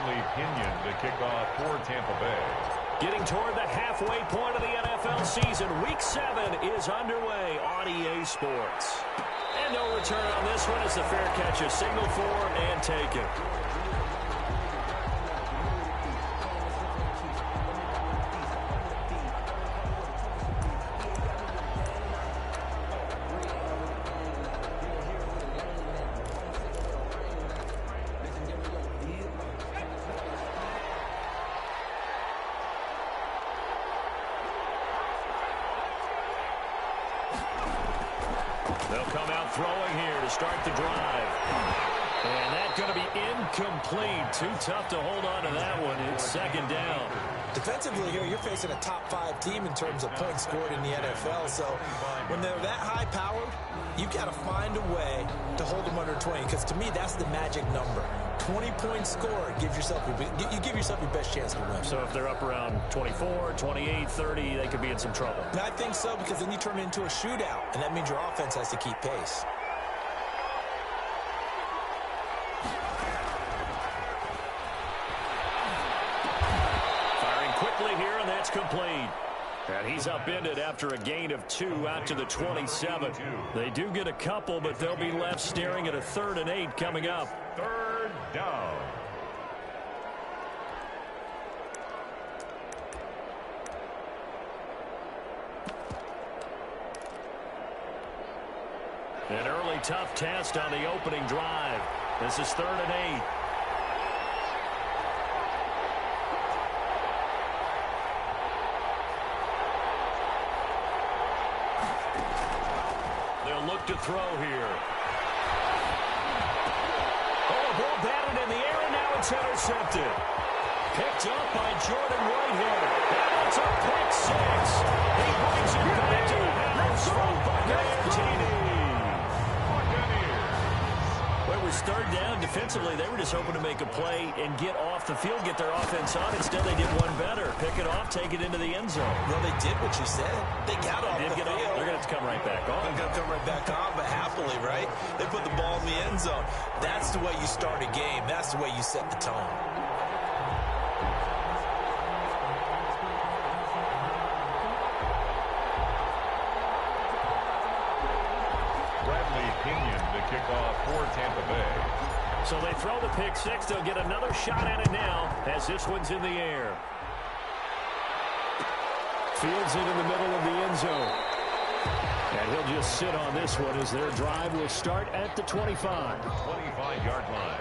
Bradley Pinion to kick off for Tampa Bay. Getting toward the halfway point of the NFL season, Week 7 is underway on EA Sports. And no return on this one as the fair catch is signaled for and taken. They'll come out throwing here to start the drive. And that's going to be incomplete. Too tough to hold on to that one. It's second down. Defensively here, you're facing a top-5 team in terms of points scored in the NFL. So when they're that high-powered, you've got to find a way to hold them under 20. Because to me, that's the magic number. 20-point score gives yourself you give yourself your best chance to win. So if they're up around 24, 28, 30, they could be in some trouble. And I think so, because then you turn it into a shootout, and that means your offense has to keep pace. Firing quickly here, and that's complete. And he's upended after a gain of 2 out to the 27. They do get a couple, but they'll be left staring at a 3rd and 8 coming up. Third down. An early tough test on the opening drive. This is 3rd and 8. They'll look to throw here. Oh, a ball batted in the air, and now it's intercepted. Picked up by Jordan Whitehead. And it's a pick 6. He brings it back to the house from Buccaneer TD. Well, it was 3rd down. Defensively, they were just hoping to make a play and get off the field, get their offense on. Instead, they did one better. Pick it off, take it into the end zone. Well, they did what you said. They got off the field. They're going to have to come right back on. They're going to come right back on, but happily, right? They put the ball in the end zone. That's the way you start a game. That's the way you set the tone. Bradley Pinion to kick off for Tampa Bay. So they throw the pick 6. They'll get another shot at it now as this one's in the air. Fields it in the middle of the end zone. And he'll just sit on this one as their drive will start at the 25. 25-yard line.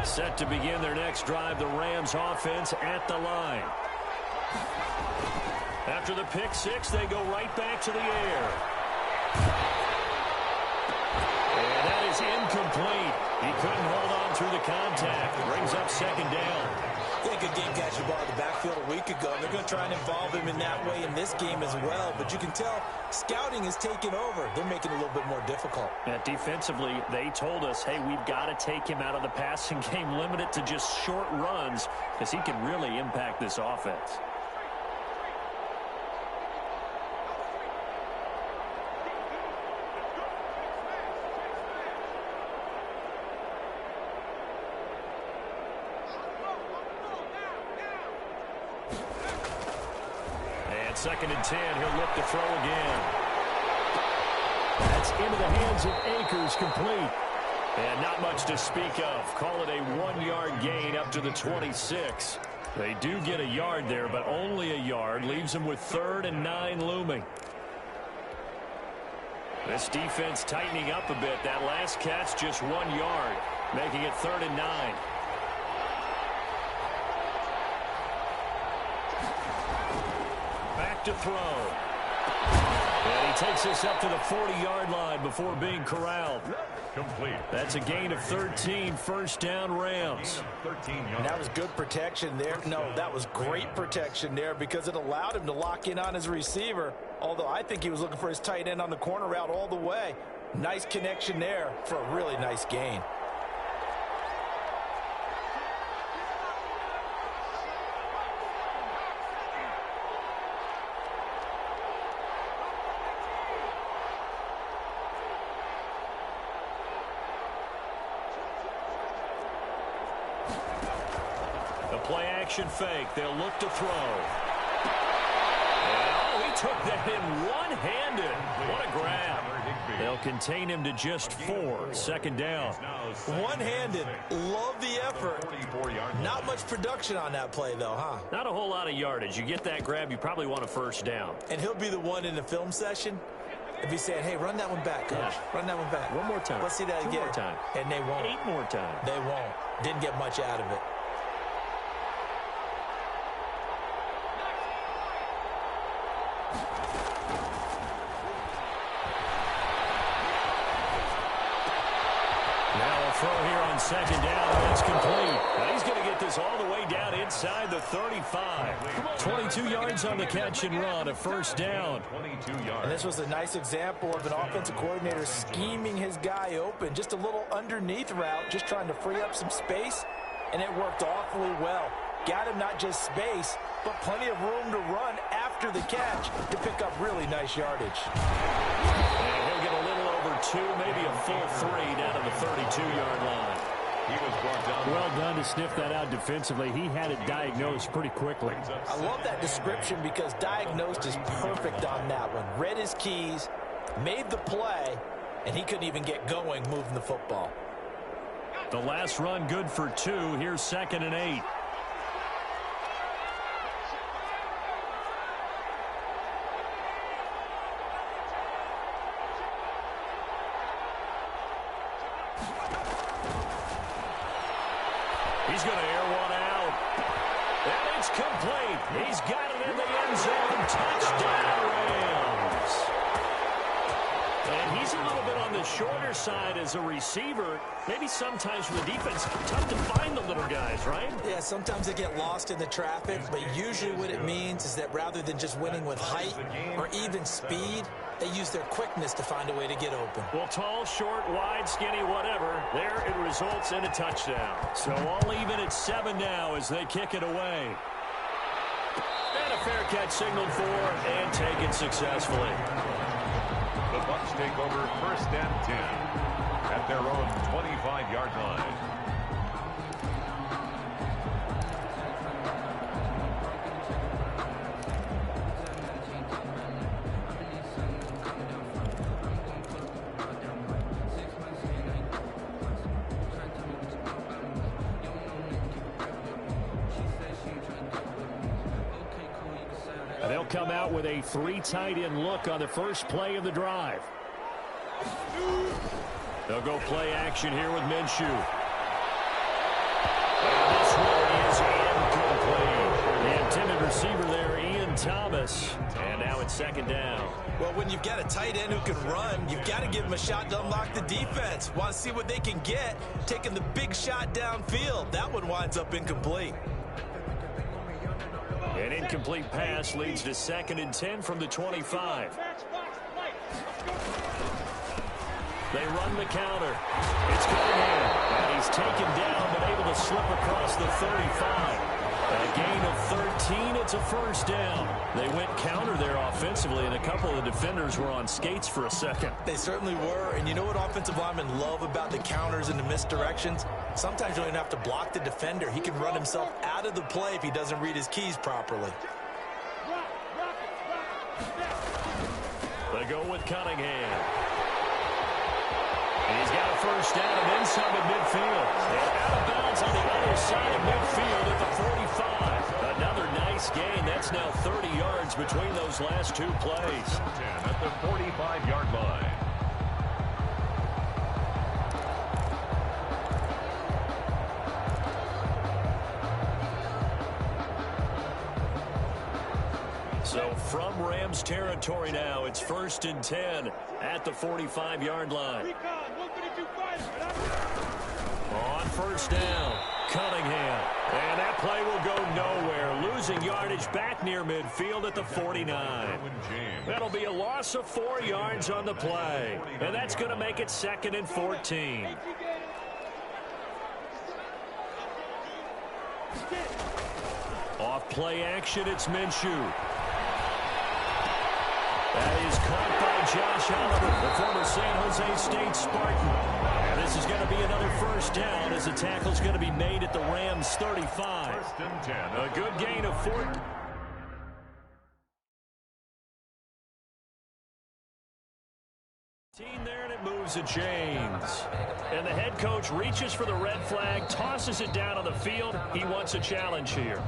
Set to begin their next drive, the Rams offense at the line. After the pick 6, they go right back to the air. And that is incomplete. He couldn't hold on through the contact. Brings up second down. They had a good game catching the ball in the backfield a week ago. They're going to try and involve him in that way in this game as well. But you can tell scouting is taking over. They're making it a little bit more difficult. And defensively, they told us, hey, we've got to take him out of the passing game, limit it to just short runs, because he can really impact this offense. Second and 10, he'll look to throw again. That's into the hands of Akers, complete. And not much to speak of. Call it a 1-yard gain up to the 26. They do get a yard there, but only a yard. Leaves them with 3rd and 9 looming. This defense tightening up a bit. That last catch just 1 yard, making it 3rd and 9. To throw. And he takes this up to the 40-yard line before being corralled. Complete. That's a gain of 13, first down Rams. 13 yards. And that was good protection there. No, that was great protection there because it allowed him to lock in on his receiver. Although I think he was looking for his tight end on the corner route all the way. Nice connection there for a really nice gain. The play action fake. They'll look to throw. And, oh, he took that in one-handed. What a grab. They'll contain him to just 4. Second down. One-handed. Love the effort. Not much production on that play, though, huh? Not a whole lot of yardage. You get that grab, you probably want a first down. And he'll be the one in the film session if he's saying, hey, run that one back, coach. Yeah. Run that one back. One more time. Let's see that again. 2 more time. And they won't. 8 more times. They won't. Didn't get much out of it. Throw here on second down, and it's complete. Now he's going to get this all the way down inside the 35. 22 yards on the catch and run, a first down. 22 yards. And this was a nice example of an offensive coordinator scheming his guy open. Just a little underneath route, just trying to free up some space, and it worked awfully well. Got him not just space, but plenty of room to run after the catch to pick up really nice yardage. And he'll get a little over 2, maybe a full 3 down to the 32-yard line. He was brought down. Well done to sniff that out defensively. He had it diagnosed pretty quickly. I love that description because diagnosed is perfect on that one. Read his keys, made the play, and he couldn't even get going moving the football. The last run good for 2. Here's 2nd and 8. He's going to air one out. And it's complete. He's got it in the end zone. Touchdown, Rams. And he's a little bit on the shorter side as a receiver. Maybe sometimes for the defense, tough to find the little guys, right? Yeah, sometimes they get lost in the traffic, but usually what it means is that rather than just winning with height or even speed, they use their quickness to find a way to get open. Well, tall, short, wide, skinny, whatever, there it results in a touchdown. So all even at 7 now as they kick it away. And a fair catch signaled for and taken successfully. The Bucs take over 1st and 10 at their own 25-yard line. They'll come out with a 3 tight end look on the first play of the drive. They'll go play action here with Minshew. And this one is incomplete. The intended receiver there, Ian Thomas. And now it's 2nd down. Well, when you've got a tight end who can run, you've got to give him a shot to unlock the defense. Want to see what they can get, taking the big shot downfield. That one winds up incomplete. An incomplete pass leads to 2nd and 10 from the 25. They run the counter. It's Cunningham. And he's taken down but able to slip across the 35. A gain of 13. It's a first down. They went counter there offensively, and a couple of the defenders were on skates for a second. They certainly were. And you know what offensive linemen love about the counters and the misdirections? Sometimes you don't even have to block the defender. He can run himself out of the play if he doesn't read his keys properly. They go with Cunningham. And he's got a first down and then some at midfield. And out of bounds on the other side of midfield at the 45. Another nice gain. That's now 30 yards between those last 2 plays. 10 at the 45-yard line. So from Rams territory now, it's 1st and 10 at the 45-yard line. On first down, Cunningham. And that play will go nowhere. Losing yardage back near midfield at the 49. That'll be a loss of 4 yards on the play. And that's going to make it 2nd and 14. Off play action, it's Minshew. That is caught by Josh Oliver, the former San Jose State Spartan. And this is going to be another first down as the tackle's going to be made at the Rams 35. First and 10. A good gain of 4. There, and it moves the chains. And the head coach reaches for the red flag, tosses it down on the field. He wants a challenge here.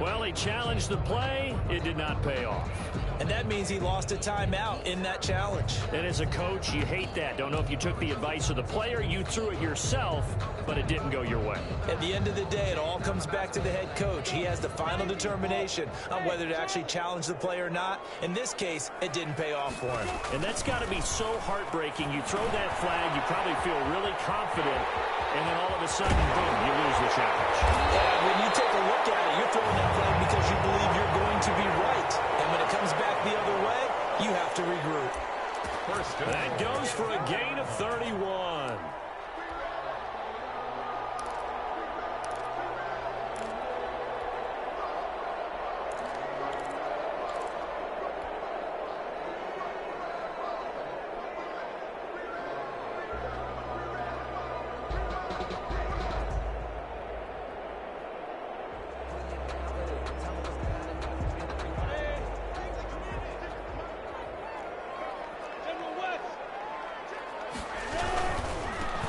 Well, he challenged the play. It did not pay off. And that means he lost a timeout in that challenge. And as a coach, you hate that. Don't know if you took the advice of the player, you threw it yourself, but it didn't go your way. At the end of the day, it all comes back to the head coach. He has the final determination on whether to actually challenge the play or not. In this case, it didn't pay off for him. And that's got to be so heartbreaking. You throw that flag, you probably feel really confident, and then all of a sudden, boom, you lose the challenge. Yeah, when you take a look at it, you're throwing that flag because you believe you're going to be right. And when it comes back the other way, you have to regroup. That goes for a gain of 31.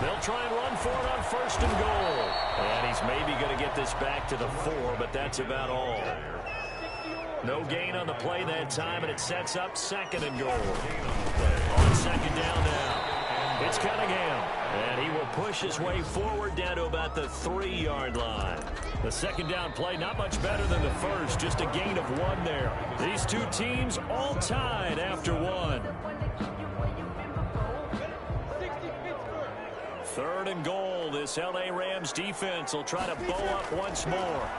They'll try and run for it on first and goal. And he's maybe going to get this back to the 4, but that's about all. No gain on the play that time, and it sets up second and goal. On second down now, it's Cunningham. And he will push his way forward down to about the 3-yard line. The second down play, not much better than the first, just a gain of 1 there. These two teams all tied after 1. Third and goal. This L.A. Rams defense will try to bow up once more.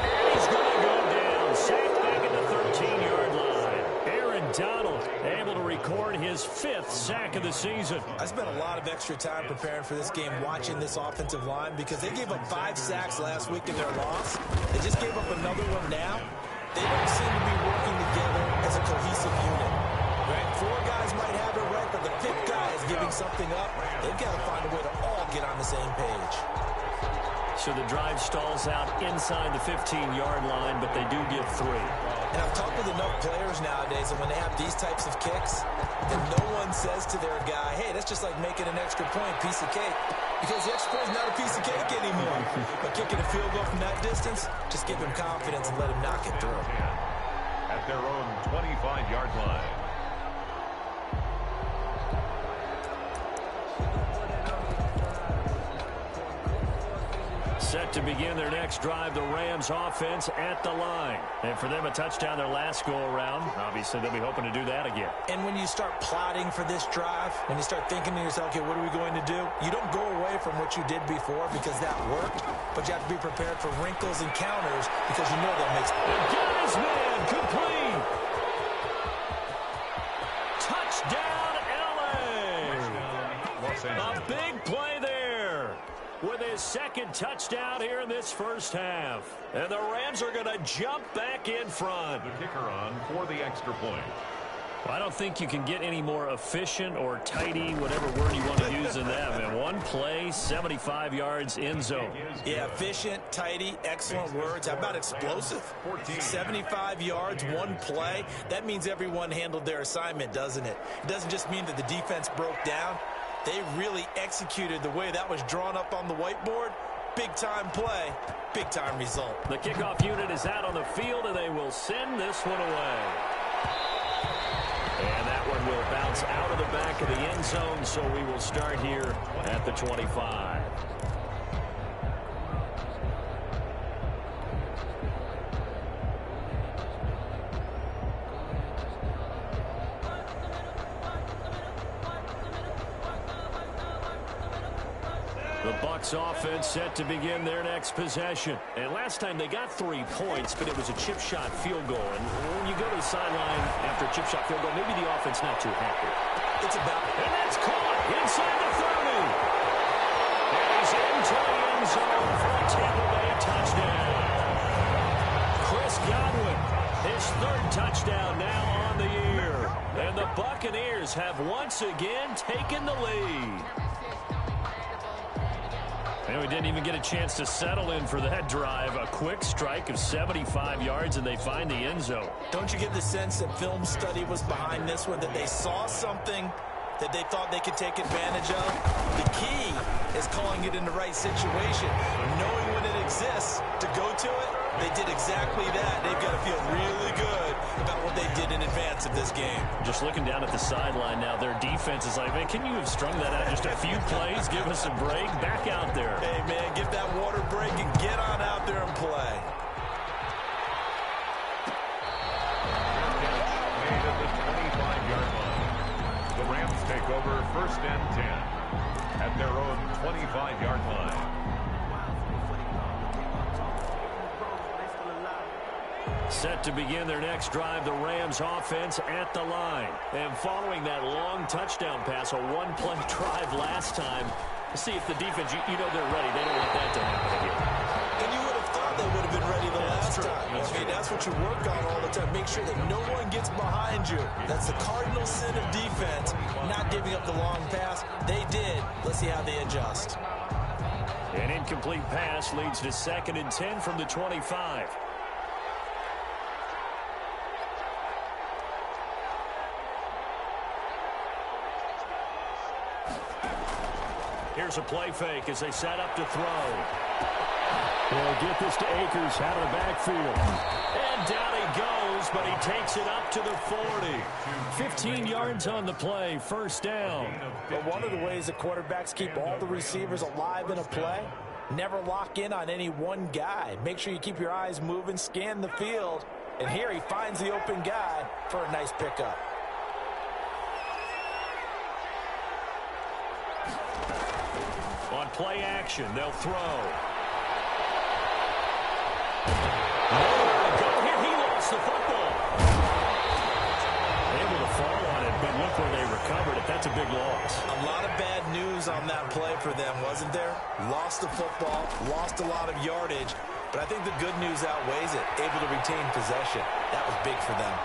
And he's going to go down. Sacked back at the 13-yard line. Aaron Donald able to record his 5th sack of the season. I spent a lot of extra time preparing for this game watching this offensive line because they gave up 5 sacks last week in their loss. They just gave up another one now. They don't seem to be working together as a cohesive unit. Right? 4 guys might have it right, but the 5th guy is giving something up. They've got to find a way to all get on the same page. So the drive stalls out inside the 15-yard line, but they do give 3. And I've talked with enough players nowadays, and when they have these types of kicks, then no one says to their guy, hey, that's just like making an extra point, piece of cake. Because the extra point is not a piece of cake anymore. But kicking a field goal from that distance, just give him confidence and let him knock it through. At their own 25-yard line. Set to begin their next drive, the Rams offense at the line. And for them, a touchdown their last go-around. Obviously, they'll be hoping to do that again. And when you start plotting for this drive, when you start thinking to yourself, okay, what are we going to do? You don't go away from what you did before because that worked, but you have to be prepared for wrinkles and counters because you know that makes... And guys, man, complete! Touchdown, L.A. A big play there with his second touchdown here in this first half. And the Rams are going to jump back in front. The kicker on for the extra point. Well, I don't think you can get any more efficient or tidy, whatever word you want to use in that. And one play, 75 yards in zone. Yeah, efficient, tidy, excellent words. How about explosive? 75 yards, one play. That means everyone handled their assignment, doesn't it? It doesn't just mean that the defense broke down. They really executed the way that was drawn up on the whiteboard. Big-time play, big-time result. The kickoff unit is out on the field, and they will send this one away. And that one will bounce out of the back of the end zone, so we will start here at the 25. The Bucs offense set to begin their next possession. And last time they got 3 points, but it was a chip shot field goal. And when you go to the sideline after a chip shot field goal, maybe the offense not too happy. It's about... And that's caught inside the 30. zone for a Tampa Bay touchdown. Chris Godwin, his third touchdown now on the year. And the Buccaneers have once again taken the lead. And we didn't even get a chance to settle in for that drive. A quick strike of 75 yards, and they find the end zone. Don't you get the sense that film study was behind this one, that they saw something that they thought they could take advantage of? The key is calling it in the right situation, knowing when it exists to go to it. They did exactly that. They've got to feel really good about what they did in advance of this game. Just looking down at the sideline now, their defense is like, man, can you have strung that out just a few plays? Give us a break. Back out there. Hey, man, give that water break and get on out there and play. Made at the 25-yard line. The Rams take over 1st and 10 at their own 25-yard line. Set to begin their next drive, the Rams offense at the line. And following that long touchdown pass, a one-play drive last time, see if the defense, you know they're ready. They don't want that to happen again. And you would have thought they would have been ready the last time. That's what you work on all the time. Make sure that no one gets behind you. That's the cardinal sin of defense, not giving up the long pass. They did. Let's see how they adjust. An incomplete pass leads to 2nd and 10 from the 25. Here's a play fake as they set up to throw. They'll get this to Akers out of the backfield. And down he goes, but he takes it up to the 40. 15 yards on the play, 1st down. But one of the ways the quarterbacks keep all the receivers alive in a play, never lock in on any one guy. Make sure you keep your eyes moving, scan the field. And here he finds the open guy for a nice pickup. On play action, they'll throw. Here he lost the football. Able to fall on it, but look where they recovered it. That's a big loss. A lot of bad news on that play for them, wasn't there? Lost the football, lost a lot of yardage, but I think the good news outweighs it. Able to retain possession. That was big for them.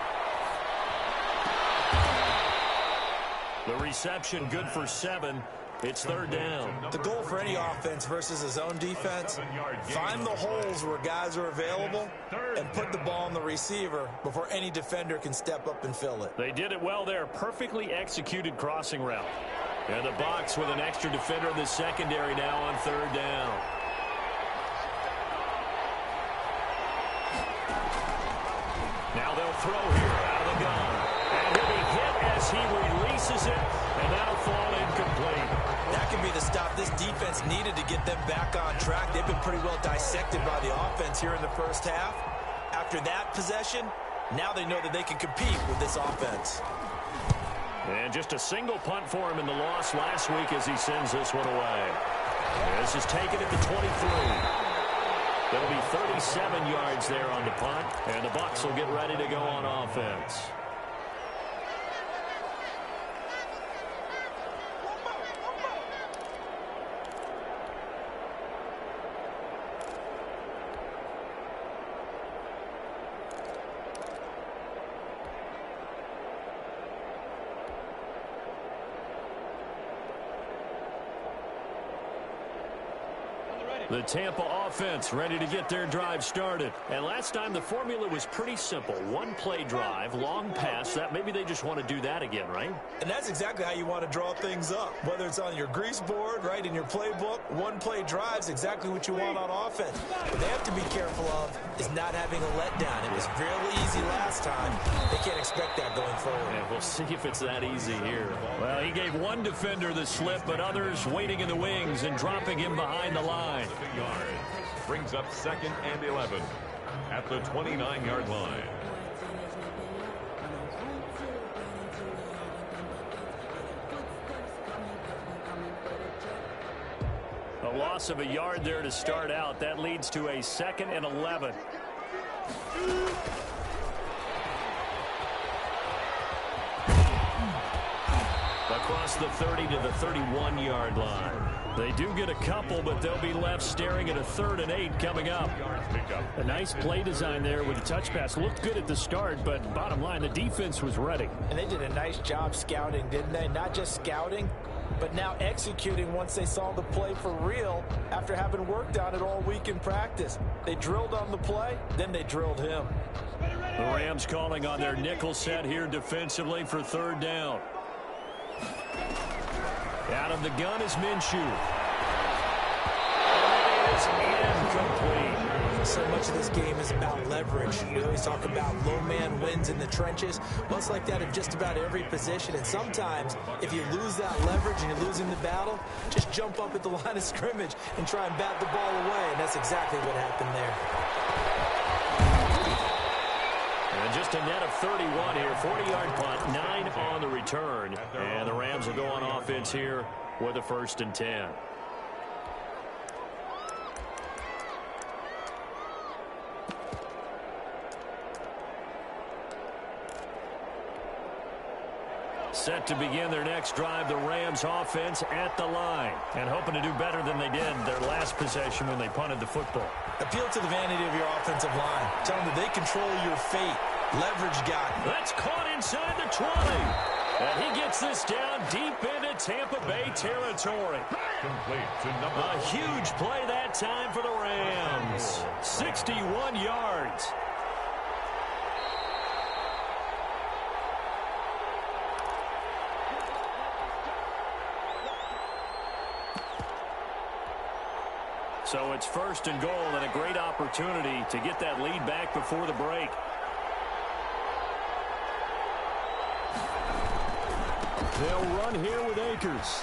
The reception good for 7. It's 3rd down. The goal for any offense versus his own defense, find the holes where guys are available and put the ball on the receiver before any defender can step up and fill it. They did it well there. Perfectly executed crossing route. And the Bucs with an extra defender in the secondary now on 3rd down. Now they'll throw here out of the gun. And he'll be hit as he releases it, and that'll fall incomplete. That could be the stop this defense needed to get them back on track. They've been pretty well dissected by the offense here in the first half. After that possession, now they know that they can compete with this offense. And just a single punt for him in the loss last week as he sends this one away. This is taken at the 23. That'll be 37 yards there on the punt, and the Bucs will get ready to go on offense. The Tampa offense ready to get their drive started. And last time the formula was pretty simple. One play drive, long pass. That maybe they just want to do that again, right? And that's exactly how you want to draw things up. Whether it's on your grease board, right, in your playbook, one play drive's exactly what you want on offense. What they have to be careful of is not having a letdown. It was fairly easy last time. They can't expect that going forward. And we'll see if it's that easy here. Well, he gave one defender the slip, but others waiting in the wings and dropping him behind the line. Yard. Brings up 2nd and 11 at the 29-yard line. A loss of a yard there to start out. That leads to a 2nd and 11. Across the 30 to the 31-yard line. They do get a couple, but they'll be left staring at a 3rd and 8 coming up. A nice play design there with the touch pass. Looked good at the start, but bottom line, the defense was ready. And they did a nice job scouting, didn't they? Not just scouting, but now executing once they saw the play for real after having worked on it all week in practice. They drilled on the play, then they drilled him. The Rams calling on their nickel set here defensively for 3rd down. Out of the gun is Minshew. It is incomplete. So much of this game is about leverage. We always talk about low man wins in the trenches. Well, it's like that in just about every position. And sometimes, if you lose that leverage and you're losing the battle, just jump up at the line of scrimmage and try and bat the ball away. And that's exactly what happened there. And just a net of 31 here. 40-yard punt, 9 on the return. And the Rams will go on offense here with a 1st and 10. Set to begin their next drive, the Rams offense at the line. And hoping to do better than they did their last possession when they punted the football. Appeal to the vanity of your offensive line. Tell them that they control your fate. Leverage guy. That's caught inside the 20. And he gets this down deep into Tampa Bay territory. Complete to number A huge play that time for the Rams. 61 yards. So it's 1st and goal and a great opportunity to get that lead back before the break. They'll run here with Akers.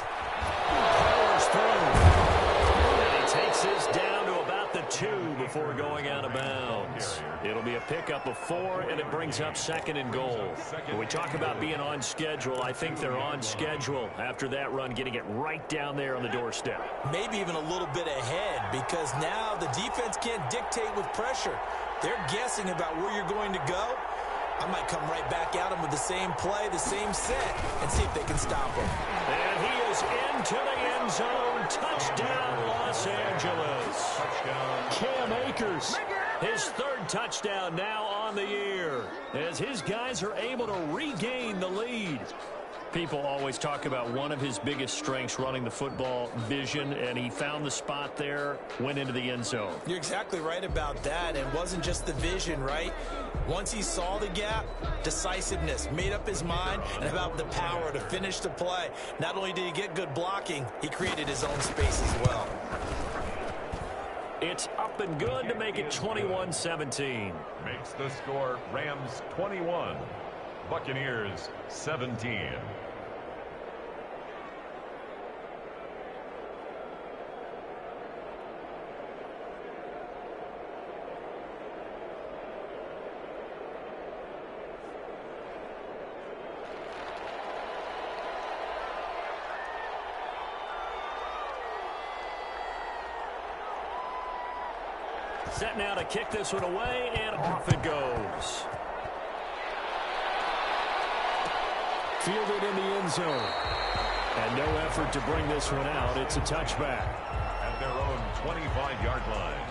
Powers through. And he takes this down to about the 2 before going out of bounds. It'll be a pickup of 4, and it brings up 2nd and goal. When we talk about being on schedule, I think they're on schedule after that run, getting it right down there on the doorstep. Maybe even a little bit ahead, because now the defense can't dictate with pressure. They're guessing about where you're going to go. I might come right back at them with the same play, the same set, and see if they can stop him. And he is into the end zone. Touchdown, Los Angeles. touchdown. Cam Akers. His 3rd touchdown now on the year as his guys are able to regain the lead. People always talk about one of his biggest strengths, running the football, vision, and he found the spot there, went into the end zone. You're exactly right about that. It wasn't just the vision, right? Once he saw the gap, decisiveness, made up his mind, and about the power to finish the play. Not only did he get good blocking, he created his own space as well. It's up and good to make it 21-17. Makes the score Rams 21, Buccaneers 17. Set now to kick this one away, and off it goes. Fielded in the end zone. And no effort to bring this one out. It's a touchback. At their own 25-yard line.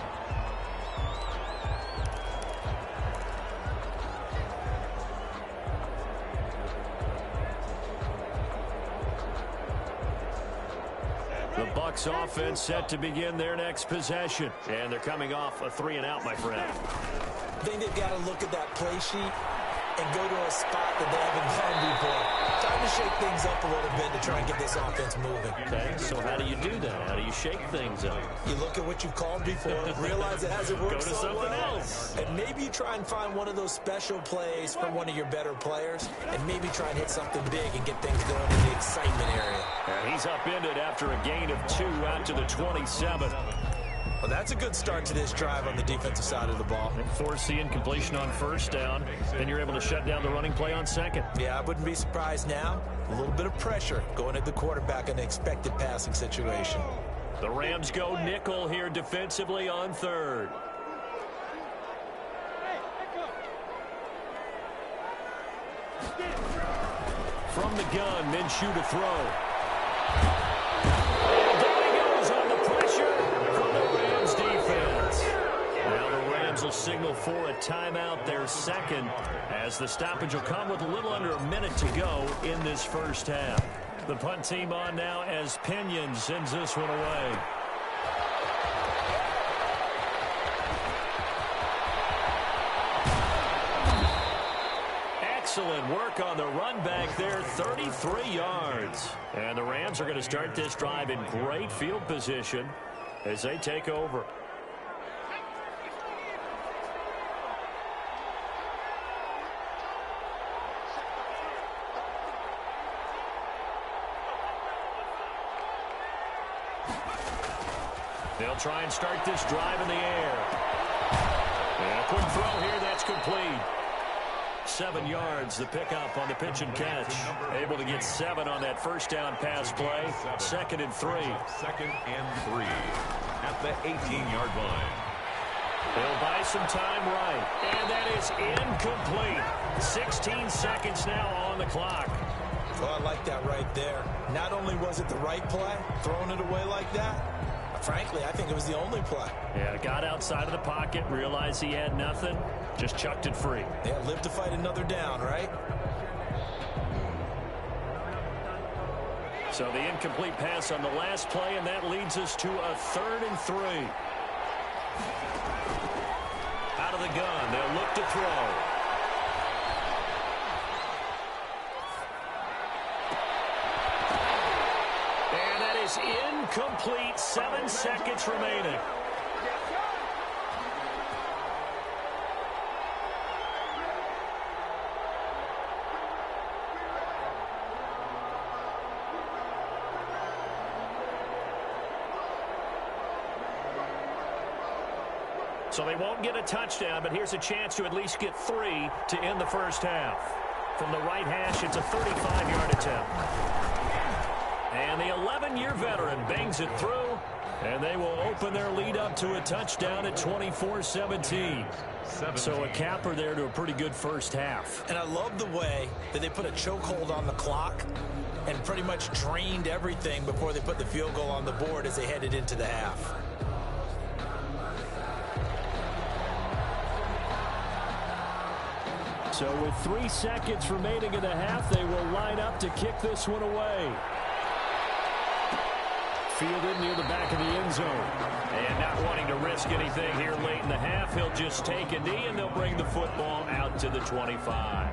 The Bucs offense set to begin their next possession. And they're coming off a 3-and-out, my friend. I think they've got to look at that play sheet and go to a spot that they haven't gone before. Time to shake things up a little bit to try and get this offense moving. Okay, so how do you do that? How do you shake things up? You look at what you've called before, realize it hasn't worked Go to so something well, else. and maybe you try and find one of those special plays from one of your better players, and maybe try and hit something big and get things going in the excitement area. And he's upended after a gain of 2 out to the 27. Well, that's a good start to this drive on the defensive side of the ball. Force the incompletion on 1st down, and you're able to shut down the running play on 2nd. Yeah, I wouldn't be surprised now. A little bit of pressure going at the quarterback in an expected passing situation. The Rams go nickel here defensively on 3rd. From the gun, Minshew to throw. And down he Rams will signal for a timeout, their second, as the stoppage will come with a little under a minute to go in this first half. The punt team on now as Pinion sends this one away. Excellent work on the run back there, 33 yards. And the Rams are going to start this drive in great field position as they take over. They'll try and start this drive in the air. And a quick throw here, that's complete. 7 yards, the pickup on the pitch and catch. Able to get 7 on that first down pass play. 2nd and 3. 2nd and 3 at the 18-yard line. They'll buy some time right. And that is incomplete. 16 seconds now on the clock. Well, I like that right there. Not only was it the right play, throwing it away like that, frankly, I think it was the only play. Yeah, got outside of the pocket, realized he had nothing, just chucked it free. Yeah, live to fight another down, right? So the incomplete pass on the last play, and that leads us to a 3rd and 3. Out of the gun, they'll look to throw. And that is incomplete. 7 seconds remaining. So they won't get a touchdown, but here's a chance to at least get 3 to end the first half. From the right hash, it's a 35-yard attempt. And the 11-year veteran bangs it through, and they will open their lead up to a touchdown at 24-17. So a capper there to a pretty good first half. And I love the way that they put a chokehold on the clock and pretty much drained everything before they put the field goal on the board as they headed into the half. So with 3 seconds remaining in the half, they will line up to kick this one away. Fielded near the back of the end zone. And not wanting to risk anything here late in the half, he'll just take a knee, and they'll bring the football out to the 25.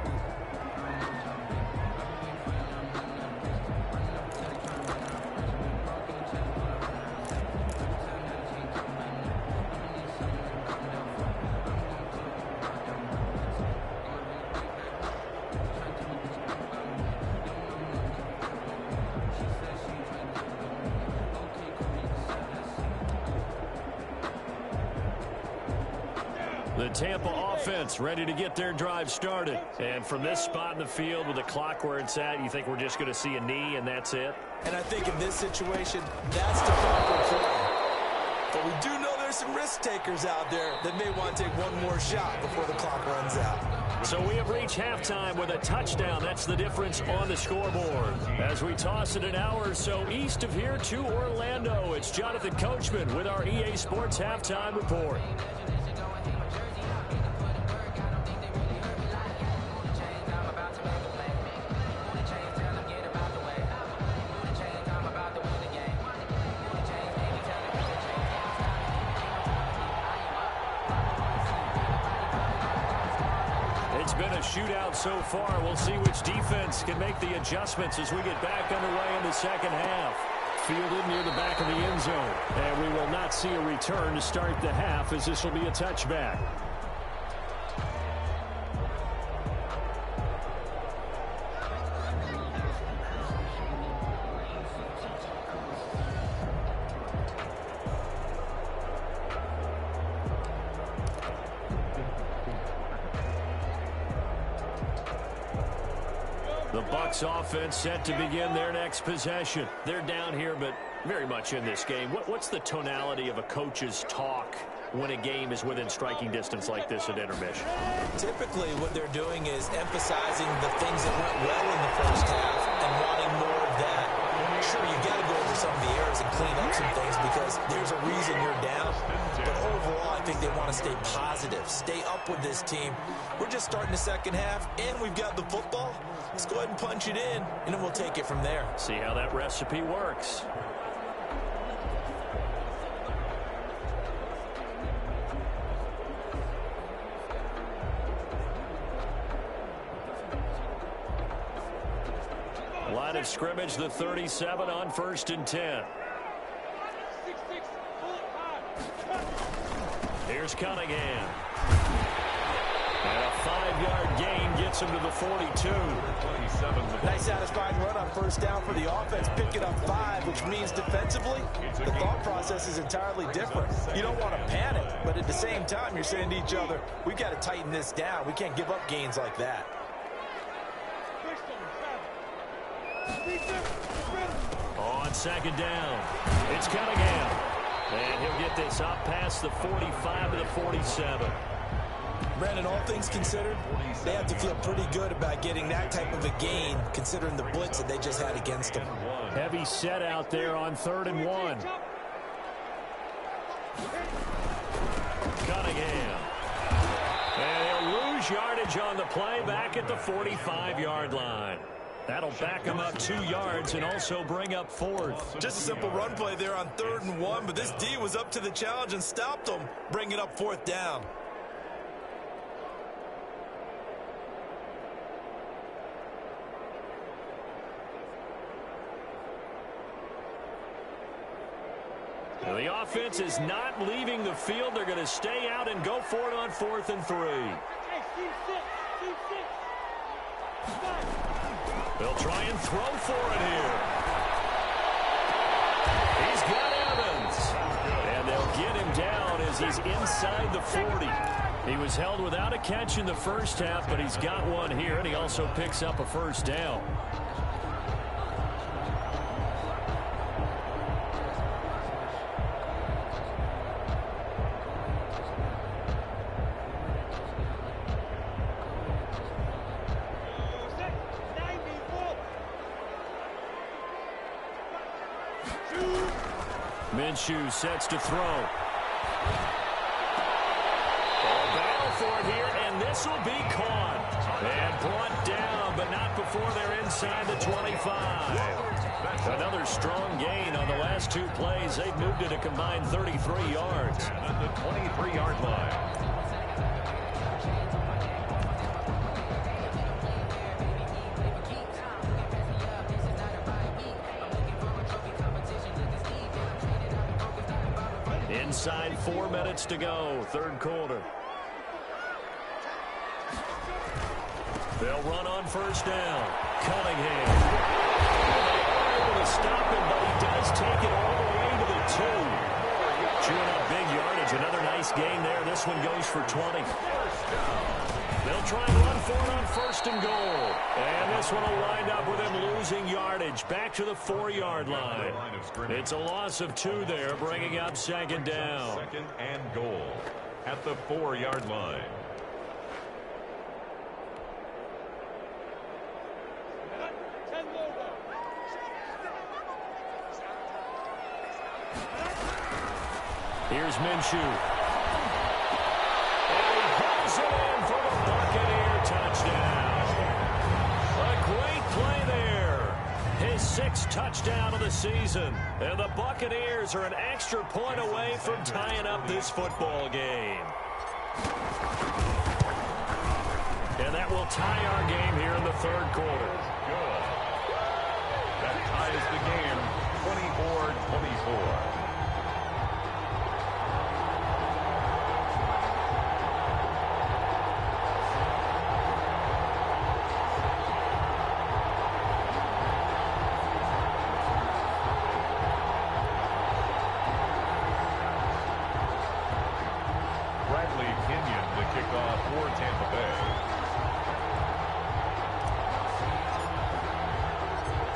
The Tampa offense ready to get their drive started. And from this spot in the field with the clock where it's at, you think we're just going to see a knee and that's it? And I think in this situation, that's the proper play. But we do know there's some risk takers out there that may want to take one more shot before the clock runs out. So we have reached halftime with a touchdown. That's the difference on the scoreboard. As we toss it an hour or so east of here to Orlando, it's Jonathan Coachman with our EA Sports Halftime Report. It's been a shootout so far. We'll see which defense can make the adjustments as we get back underway in the second half. Fielded near the back of the end zone. And we will not see a return to start the half, as this will be a touchback. The Bucs offense set to begin their next possession. They're down here, but very much in this game. What's the tonality of a coach's talk when a game is within striking distance like this at intermission? Typically, what they're doing is emphasizing the things that went well in the first half and wanting more of that Sure, you got to go over some of the errors and clean up some things because there's a reason you're down. But overall, I think they want to stay positive, stay up with this team. We're just starting the second half, and we've got the football. Let's go ahead and punch it in, and then we'll take it from there. See how that recipe works. Line of scrimmage, the 37 on 1st and 10. Here's Cunningham. And a 5-yard gain gets him to the 42. Nice satisfying run on first down for the offense. Pick it up 5, which means defensively, the thought process is entirely different. You don't want to panic, but at the same time, you're saying to each other, we've got to tighten this down. We can't give up gains like that. On 2nd down, it's Cunningham. And he'll get this up past the 45 to the 47. Brandon, all things considered, they have to feel pretty good about getting that type of a gain, considering the blitz that they just had against them. Heavy set out there on 3rd and 1. Cunningham. And he'll lose yardage on the play back at the 45-yard line. That'll back him up 2 yards and also bring up 4th. Just a simple run play there on 3rd and 1, but this D was up to the challenge and stopped him, bringing up 4th down. The offense is not leaving the field. They're going to stay out and go for it on 4th and 3. They'll try and throw for it here. He's got Evans. And they'll get him down as he's inside the 40. He was held without a catch in the first half, but he's got one here, and he also picks up a first down. Minshew sets to throw. They'll battle for it here, and this will be caught. And brought down, but not before they're inside the 25. Another strong gain on the last 2 plays. They've moved it a combined 33 yards. At the 23-yard line. Inside 4 minutes to go, 3rd quarter. They'll run on 1st down. Cunningham. They're able to stop him, but he does take it all the way to the 2. Chewing up big yardage. Another nice gain there. This one goes for 20. They'll try and run for it on 1st and goal. And this one will wind up with him losing yardage back to the 4-yard line. It's a loss of 2 there, bringing up 2nd down. 2nd and goal at the 4-yard line. Here's Minshew. And he pulls it in for the Buccaneer touchdown. A great play there. His 6th touchdown of the season. And the Buccaneers are an extra point away from tying up this football game. And that will tie our game here in the 3rd quarter. Good. That ties the game 24-24.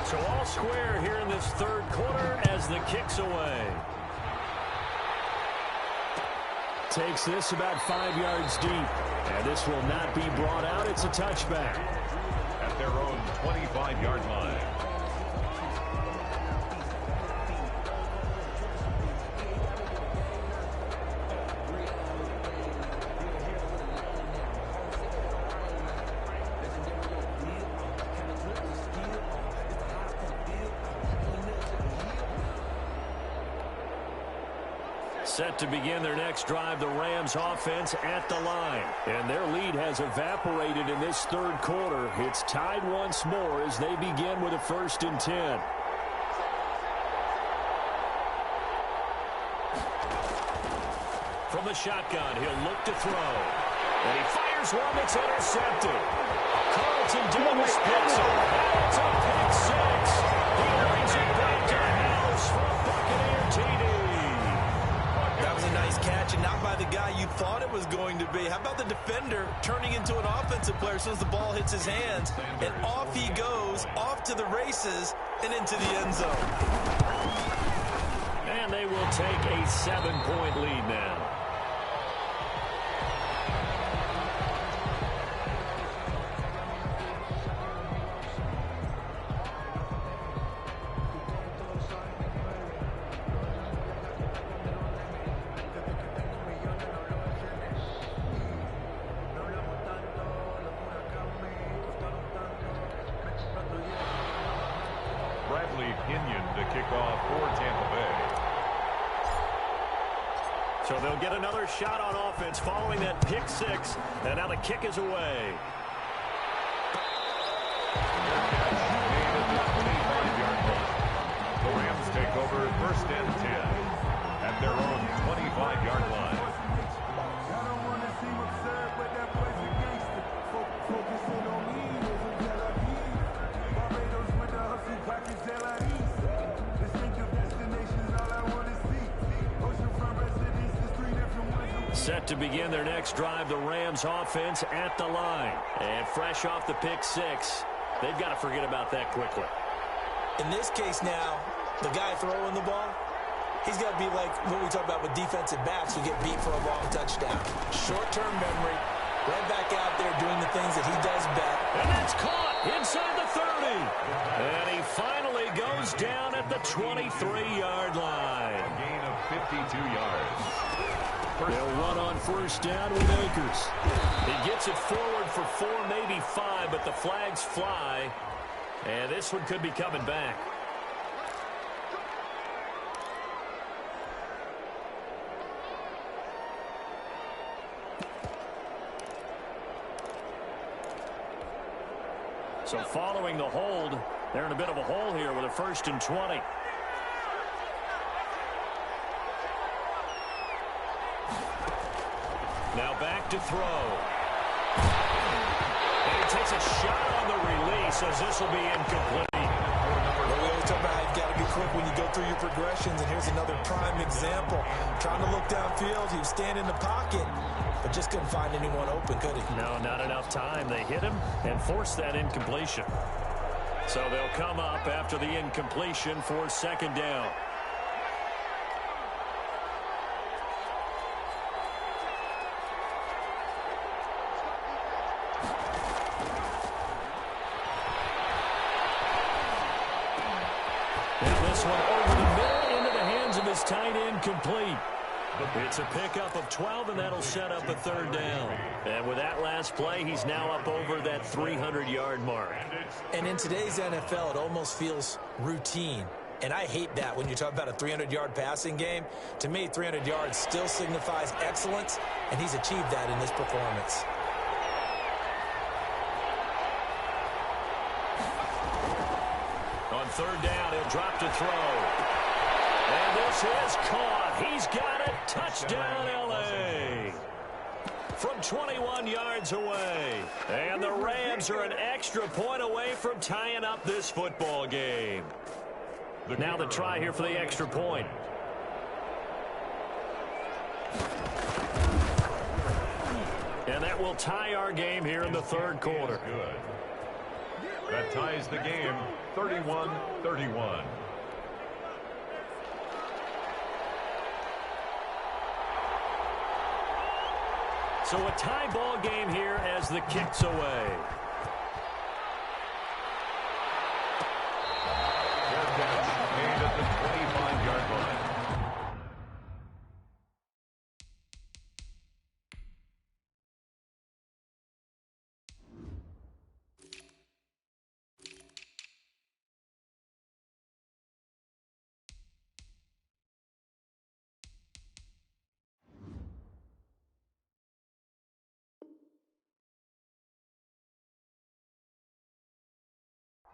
So all square here in this 3rd quarter as the kick's away. Takes this about 5 yards deep. And this will not be brought out. It's a touchback. At their own 25-yard line. Set to begin their next drive, the Rams offense at the line. And their lead has evaporated in this third quarter. It's tied once more as they begin with a 1st and 10. From the shotgun, he'll look to throw. And he fires one that's intercepted. Carlton Davis picks it. It's a pick six. He brings it back to the house for a Buccaneer TD. That was a nice catch, and not by the guy you thought it was going to be. How about the defender turning into an offensive player as soon as the ball hits his hands? And off he goes, off to the races, and into the end zone. And they will take a 7-point lead now. So they'll get another shot on offense following that pick six. And now the kick is away. The Rams take over 1st and 10 at their own 25-yard line. Set to begin their next drive, the Rams offense at the line. And fresh off the pick six, they've got to forget about that quickly. In this case now, the guy throwing the ball, he's got to be like what we talk about with defensive backs who get beat for a long touchdown. Short-term memory, right back out there doing the things that he does best. And that's caught inside the 30. And he finally goes down at the 23-yard line. A gain of 52 yards. They'll run on 1st down with Akers. He gets it forward for 4, maybe 5, but the flags fly. And this one could be coming back. So following the hold, they're in a bit of a hole here with a 1st and 20. Now back to throw. And he takes a shot on the release as this will be incomplete. Well, we always talk about how you've got to be quick when you go through your progressions, and here's another prime example. Trying to look downfield, he was standing in the pocket, but just couldn't find anyone open, could he? No, not enough time. They hit him and forced that incompletion. So they'll come up after the incompletion for 2nd down. Tight end complete. It's a pickup of 12, and that'll set up a 3rd down. And with that last play, he's now up over that 300-yard mark. And in today's NFL, it almost feels routine. And I hate that when you talk about a 300-yard passing game. To me, 300 yards still signifies excellence, and he's achieved that in this performance. On 3rd down, he'll drop to throw. And this is caught. He's got it. Touchdown, L.A. From 21 yards away. And the Rams are an extra point away from tying up this football game. Now the try here for the extra point. And that will tie our game here in the 3rd quarter. That ties the game 31-31. So a tie ball game here as the kick's away. Fair catch made at the 25-yard line.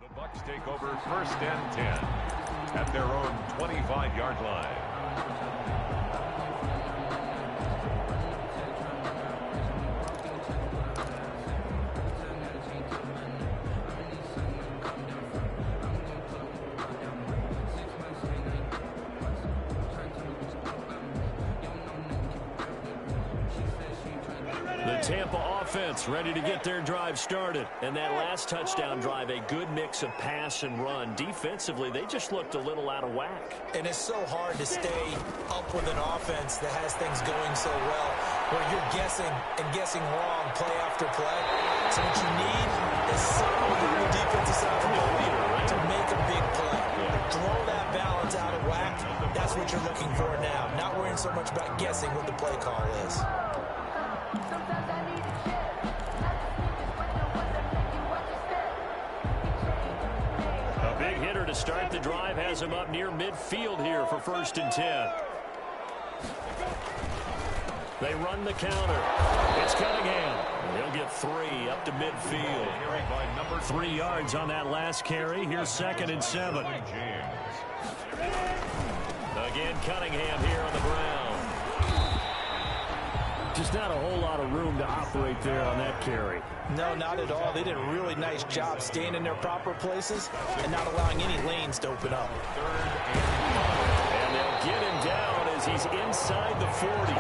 The Bucs take over 1st and 10 at their own 25-yard line. The Tampa offense ready to get their drive started. And that last touchdown drive, a good mix of pass and run. Defensively, they just looked a little out of whack. And it's so hard to stay up with an offense that has things going so well, where you're guessing and guessing wrong play after play. So what you need is someone on the defensive side of the ball to make a big play. Throw that balance out of whack. That's what you're looking for now. Not worrying so much about guessing what the play call is. To start the drive has him up near midfield here for 1st and 10. They run the counter. It's Cunningham. He'll get 3 up to midfield. 3 yards on that last carry. Here's 2nd and 7. Again, Cunningham here on the ground. Just not a whole lot of room to operate there on that carry. No, not at all. They did a really nice job staying in their proper places and not allowing any lanes to open up. And they'll get him down as he's inside the 40.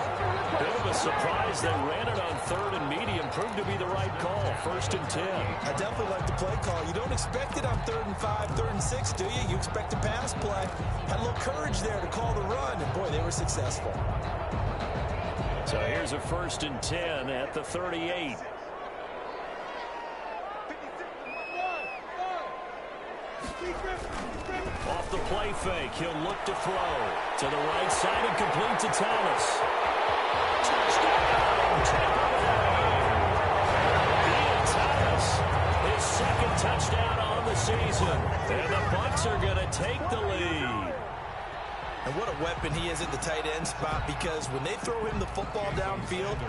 Bit of a surprise. They ran it on 3rd and medium. Proved to be the right call. 1st and 10. I definitely like the play call. You don't expect it on 3rd and 5, 3rd and 6, do you? You expect a pass play. Had a little courage there to call the run, and boy, they were successful. So here's a 1st and 10 at the 38. Off the play fake, he'll look to throw. To the right side and complete to Thomas. Touchdown! Ian Thomas, his 2nd touchdown on the season. And the Bucs are going to take the lead. And what a weapon he is at the tight end spot, because when they throw him the football downfield,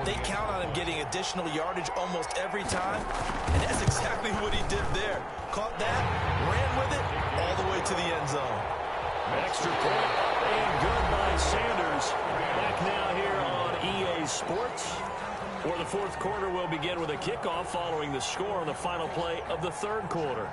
they count on him getting additional yardage almost every time. And that's exactly what he did there. Caught that, ran with it, all the way to the end zone. An extra point and good by Sanders. Back now here on EA Sports. For the 4th quarter, we'll begin with a kickoff following the score on the final play of the 3rd quarter.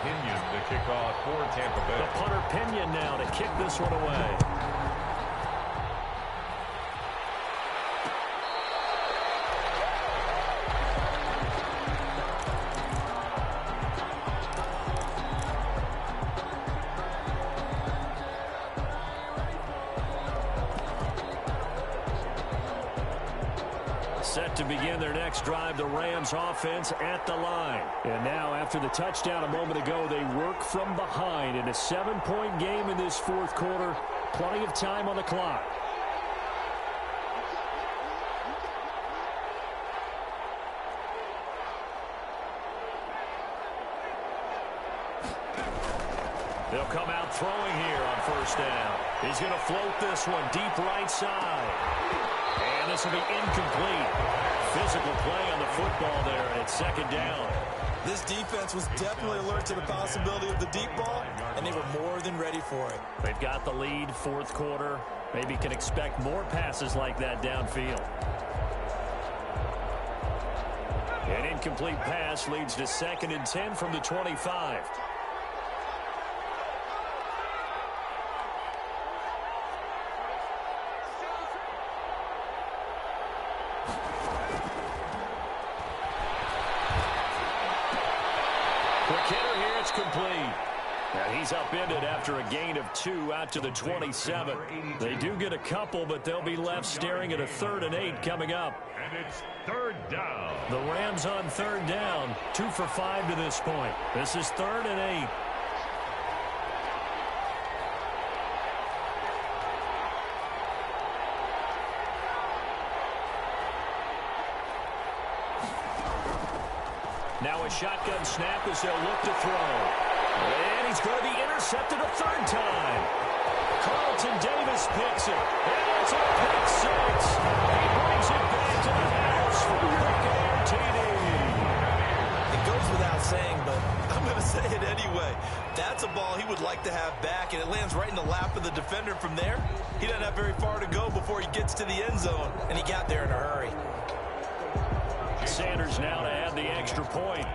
Pinion to kick off for Tampa Bay. The punter Pinion now to kick this one away. Set to begin their next drive, the Rams offense at the line. And now after the touchdown a moment ago, they work from behind in a 7-point game in this 4th quarter. Plenty of time on the clock. They'll come out throwing here on 1st down. He's going to float this one deep right side. And this will be incomplete. Physical play on the football there, and it's 2nd down. This defense was definitely alert to the possibility of the deep ball, and they were more than ready for it. They've got the lead, 4th quarter. Maybe can expect more passes like that downfield. An incomplete pass leads to 2nd and 10 from the 25. Complete. And he's upended after a gain of 2 out to the 27. They do get a couple, but they'll be left staring at a 3rd and 8 coming up. And it's 3rd down. The Rams on 3rd down, 2 for 5 to this point. This is 3rd and 8. Now a shotgun snap as they'll look to throw. And he's going to be intercepted a 3rd time. Carlton Davis picks it. And it's a pick six. He brings it back to the house for the Buccaneer TD. It goes without saying, but I'm going to say it anyway. That's a ball he would like to have back, and it lands right in the lap of the defender. From there, he doesn't have very far to go before he gets to the end zone, and he got there in a hurry. Sanders now to add the extra point.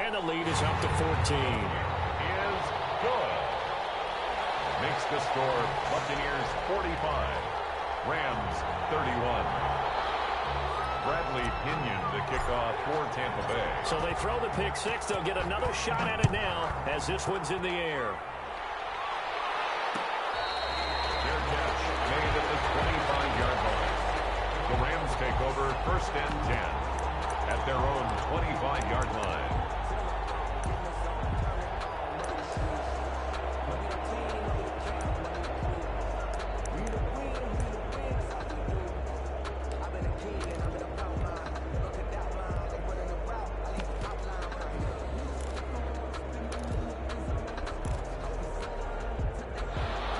And the lead is up to 14. Is good. Makes the score Buccaneers 45, Rams 31. Bradley Pinion to kick off for Tampa Bay. So they throw the pick six. They'll get another shot at it now as this one's in the air. Their catch made at the 25-yard line. The Rams take over first and 10 at their own 25-yard line.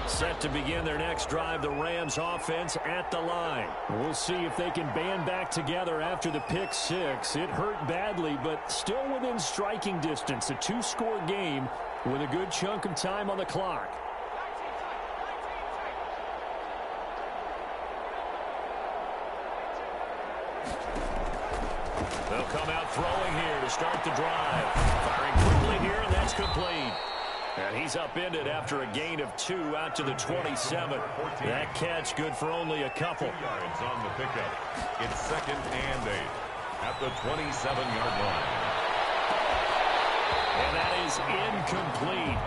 Set to begin their next drive, the Rams offense at the line. We'll see if they can band back together after the pick six. It hurt badly, but still within striking distance. A two-score game with a good chunk of time on the clock. They'll come out throwing here to start the drive. Firing quickly here, and that's complete. And he's upended after a gain of 2 out to the 27. That catch good for only a couple. Yards on the pickup. It's second and 8 at the 27-yard line. And that is incomplete.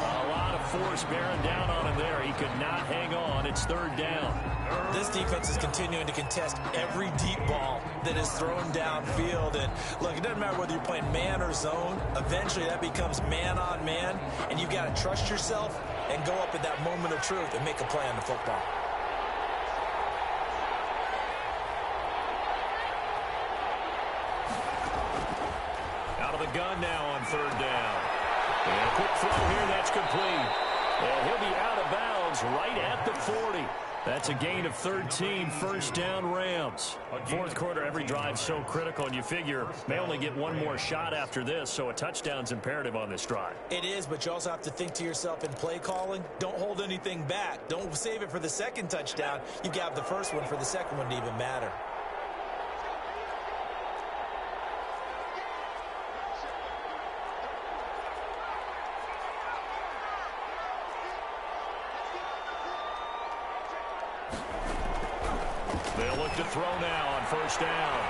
A lot of force bearing down on him there. He could not hang on. It's third down. This defense is continuing to contest every deep ball that is thrown downfield. And look, it doesn't matter whether you're playing man or zone. Eventually that becomes man on man, and you've got to trust yourself and go up at that moment of truth and make a play on the football. Out of the gun now on third down. And a quick throw here, that's complete. And he'll be out of bounds right at the 40. That's a gain of 13, first down Rams. Fourth quarter, every drive so critical, and you figure may only get one more shot after this, so a touchdown's imperative on this drive. It is, but you also have to think to yourself in play calling, don't hold anything back. Don't save it for the second touchdown. You got the first one for the second one to even matter. They'll look to throw now on first down.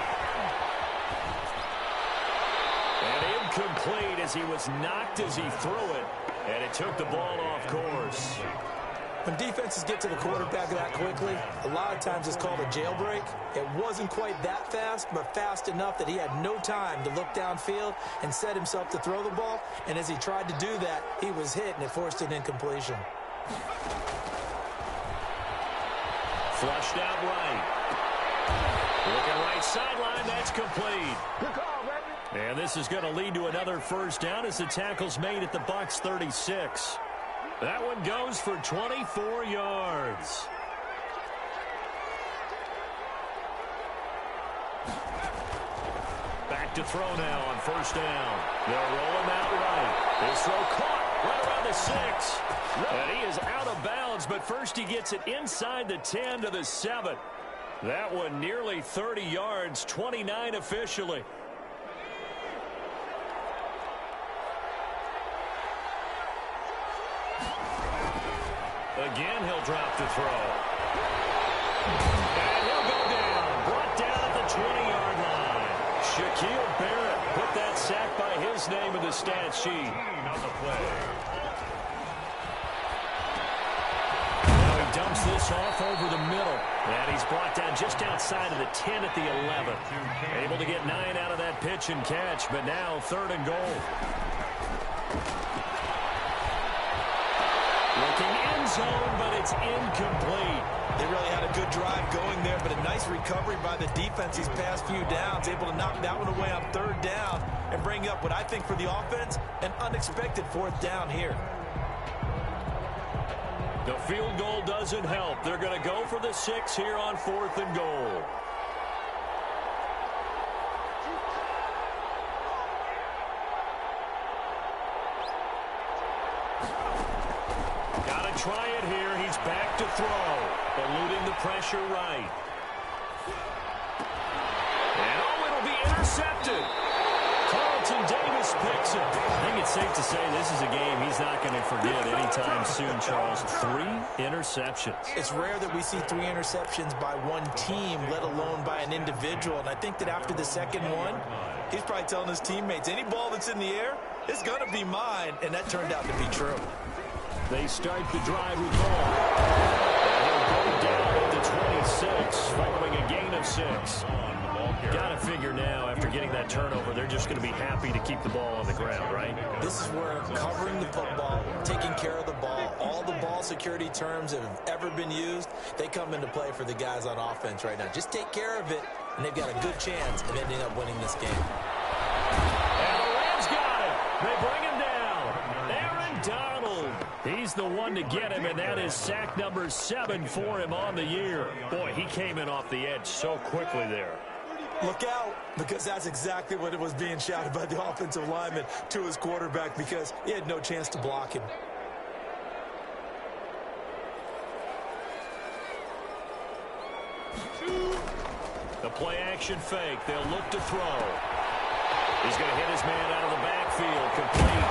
And incomplete as he was knocked as he threw it. And it took the ball off course. When defenses get to the quarterback that quickly, a lot of times it's called a jailbreak. It wasn't quite that fast, but fast enough that he had no time to look downfield and set himself to throw the ball. And as he tried to do that, he was hit, and it forced an incompletion. Flushed out right. Looking right sideline, that's complete. And this is going to lead to another first down as the tackle's made at the Bucs 36. That one goes for 24 yards. Back to throw now on first down. They'll roll him out right. This throw caught right around the 6. And he is out of bounds, but first he gets it inside the 10 to the 7. That one nearly 30 yards, 29 officially. Again, he'll drop the throw. And he'll go down, brought down at the 20-yard line. Shaquille Barrett put that sack by his name in the stat sheet. On the play. Dumps this off over the middle. And he's brought down just outside of the 10 at the 11. Able to get 9 out of that pitch and catch, but now third and goal. Looking end zone, but it's incomplete. They really had a good drive going there, but a nice recovery by the defense these past few downs. Able to knock that one away on third down and bring up up what I think for the offense, an unexpected fourth down here. The field goal doesn't help. They're going to go for the 6 here on 4th and goal. Got to try it here. He's back to throw. Eluding the pressure right. And it'll be intercepted. Carlton Davis picks it. I think it's safe to say this is a game he's not going to forget anytime soon, Charles. 3 interceptions. It's rare that we see 3 interceptions by one team, let alone by an individual. And I think that after the second one, he's probably telling his teammates, any ball that's in the air, it's going to be mine. And that turned out to be true. They start the drive with ball. And he'll go down at the 26, following a gain of 6. Got to figure now, after getting that turnover, they're just going to be happy to keep the ball on the ground, right? This is where covering the football, taking care of the ball, all the ball security terms that have ever been used, they come into play for the guys on offense right now. Just take care of it, and they've got a good chance of ending up winning this game. And the Rams got it. They bring him down. Aaron Donald. He's the one to get him, and that is sack number 7 for him on the year. Boy, he came in off the edge so quickly there. Look out, because that's exactly what it was being shouted by the offensive lineman to his quarterback, because he had no chance to block him. The play-action fake. They'll look to throw. He's going to hit his man out of the backfield. Complete.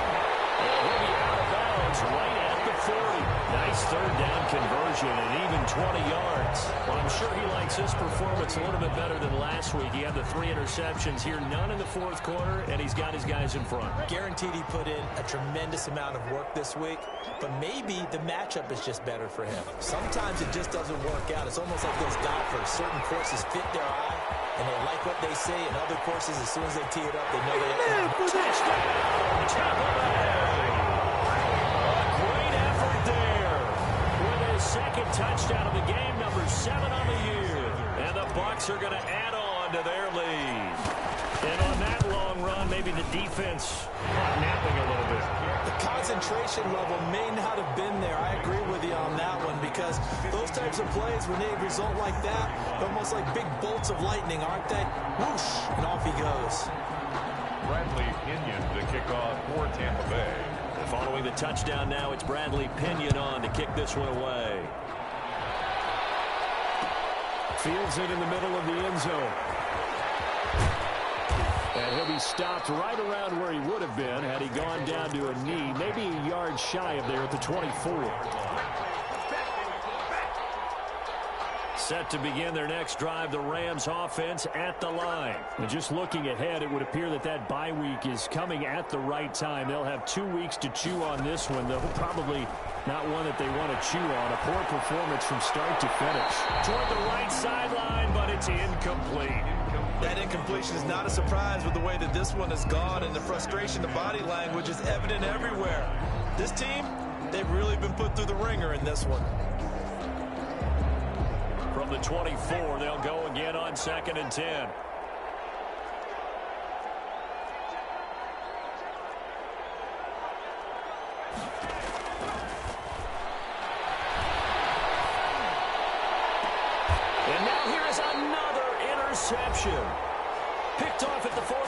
And he'll be out of bounds right at the 40. Nice third down conversion and even 20 yards. Well, I'm sure he likes his performance a little bit better than last week. He had the 3 interceptions here, none in the 4th quarter, and he's got his guys in front. Guaranteed he put in a tremendous amount of work this week, but maybe the matchup is just better for him. Sometimes it just doesn't work out. It's almost like those golfers. Certain courses fit their eye, and they like what they say, and other courses, as soon as they tee it up, they know they have to. Touchdown! Tampa Bay! A great effort there with his 2nd touchdown of the game, number 7 on the year. And the Bucs are going to add on to their lead. And on that long run, maybe the defense napping a little bit. The concentration level may not have been there. I agree with you on that one, because those types of plays, when they result like that, they're almost like big bolts of lightning, aren't they? Whoosh, and off he goes. Bradley Pinion to kick off for Tampa Bay. And following the touchdown now, it's Bradley Pinion on to kick this one away. Fields it in the middle of the end zone. And he'll be stopped right around where he would have been had he gone down to a knee, maybe a yard shy of there at the 24. Set to begin their next drive, the Rams offense at the line. And just looking ahead, it would appear that that bye week is coming at the right time. They'll have 2 weeks to chew on this one, though probably not one that they want to chew on. A poor performance from start to finish. Toward the right sideline, but it's incomplete. That incompletion is not a surprise with the way that this one has gone, and the frustration, the body language is evident everywhere. This team, they've really been put through the ringer in this one. From the 24, they'll go again on 2nd and 10. And now here is another interception. Picked off at the 48.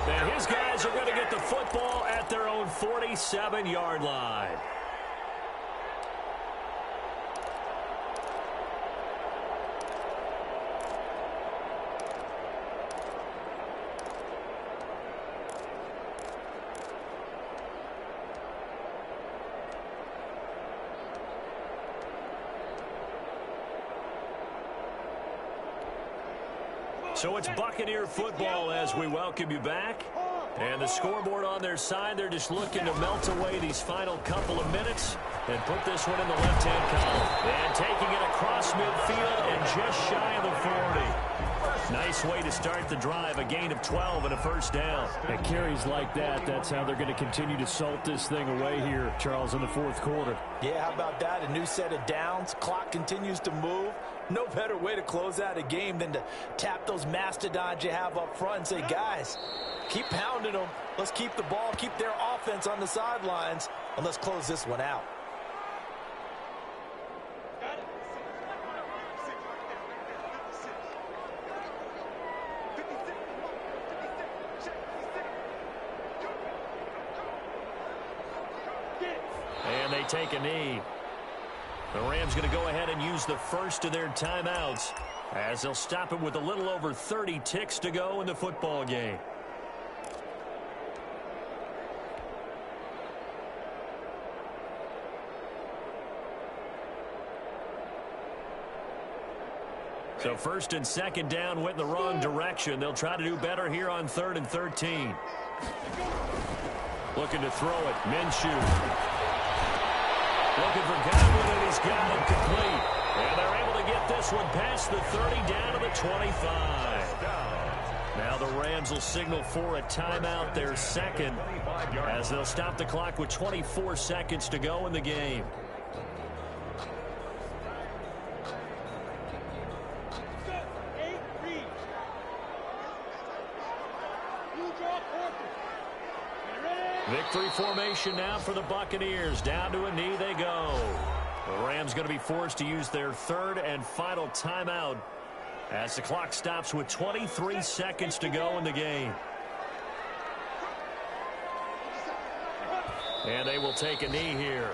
And his guys are going to get the football at their own 47-yard line. So it's Buccaneer football as we welcome you back. And the scoreboard on their side, they're just looking to melt away these final couple of minutes and put this one in the left-hand column. And taking it across midfield and just shy of the 40. Nice way to start the drive, a gain of 12 and a first down. And carries like that, that's how they're going to continue to salt this thing away here, Charles, in the 4th quarter. Yeah, how about that? A new set of downs. Clock continues to move. No better way to close out a game than to tap those mastodons you have up front and say, guys, Keep pounding them. Let's keep the ball, keep their offense on the sidelines, and let's close this one out. And they take a knee. The Rams going to go ahead and use the first of their timeouts as they'll stop it with a little over 30 ticks to go in the football game. So first and second down went in the wrong direction. They'll try to do better here on 3rd and 13. Looking to throw it. Minshew. Looking for Godwin, and he's got it complete. And they're able to get this one past the 30 down to the 25. Now the Rams will signal for a timeout, their second, as they'll stop the clock with 24 seconds to go in the game. Victory formation now for the Buccaneers. Down to a knee they go. The Rams going to be forced to use their third and final timeout as the clock stops with 23 seconds to go in the game. And they will take a knee here.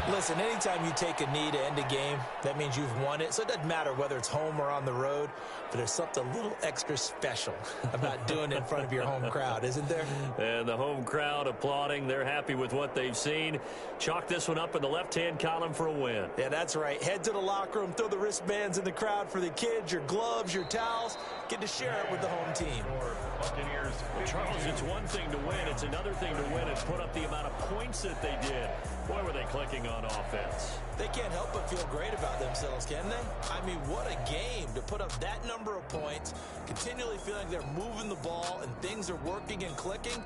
Listen, anytime you take a knee to end a game, that means you've won it. So it doesn't matter whether it's home or on the road, but there's something a little extra special about doing it in front of your home crowd, isn't there? And the home crowd applauding. They're happy with what they've seen. Chalk this one up in the left-hand column for a win. Yeah, that's right. Head to the locker room, throw the wristbands in the crowd for the kids, your gloves, your towels. Get to share it with the home team. Buccaneers. Charles, it's one thing to win. It's another thing to win and put up the amount of points that they did. Boy, were they clicking on offense. They can't help but feel great about themselves, can they? I mean, what a game to put up that number of points, continually feeling they're moving the ball and things are working and clicking.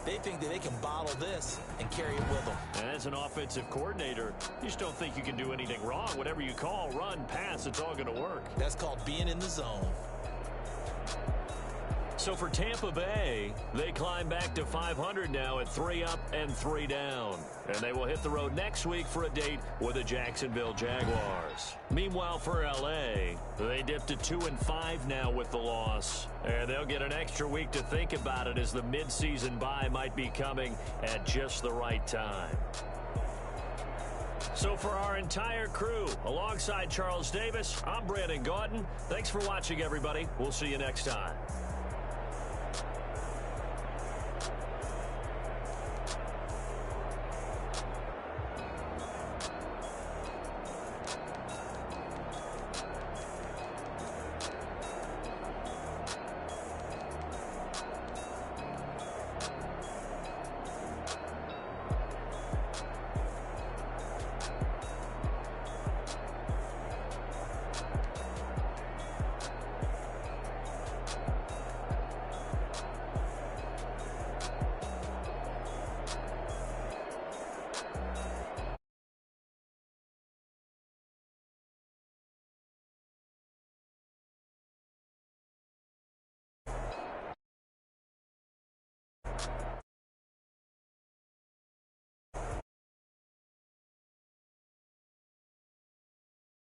They think that they can bottle this and carry it with them. And as an offensive coordinator, you just don't think you can do anything wrong. Whatever you call, run, pass, it's all going to work. That's called being in the zone. So for Tampa Bay, they climb back to 500 now at 3 up and 3 down. And they will hit the road next week for a date with the Jacksonville Jaguars. Meanwhile, for L.A., they dipped to 2-5 now with the loss. And they'll get an extra week to think about it as the midseason bye might be coming at just the right time. So for our entire crew, alongside Charles Davis, I'm Brandon Gaudin. Thanks for watching, everybody. We'll see you next time.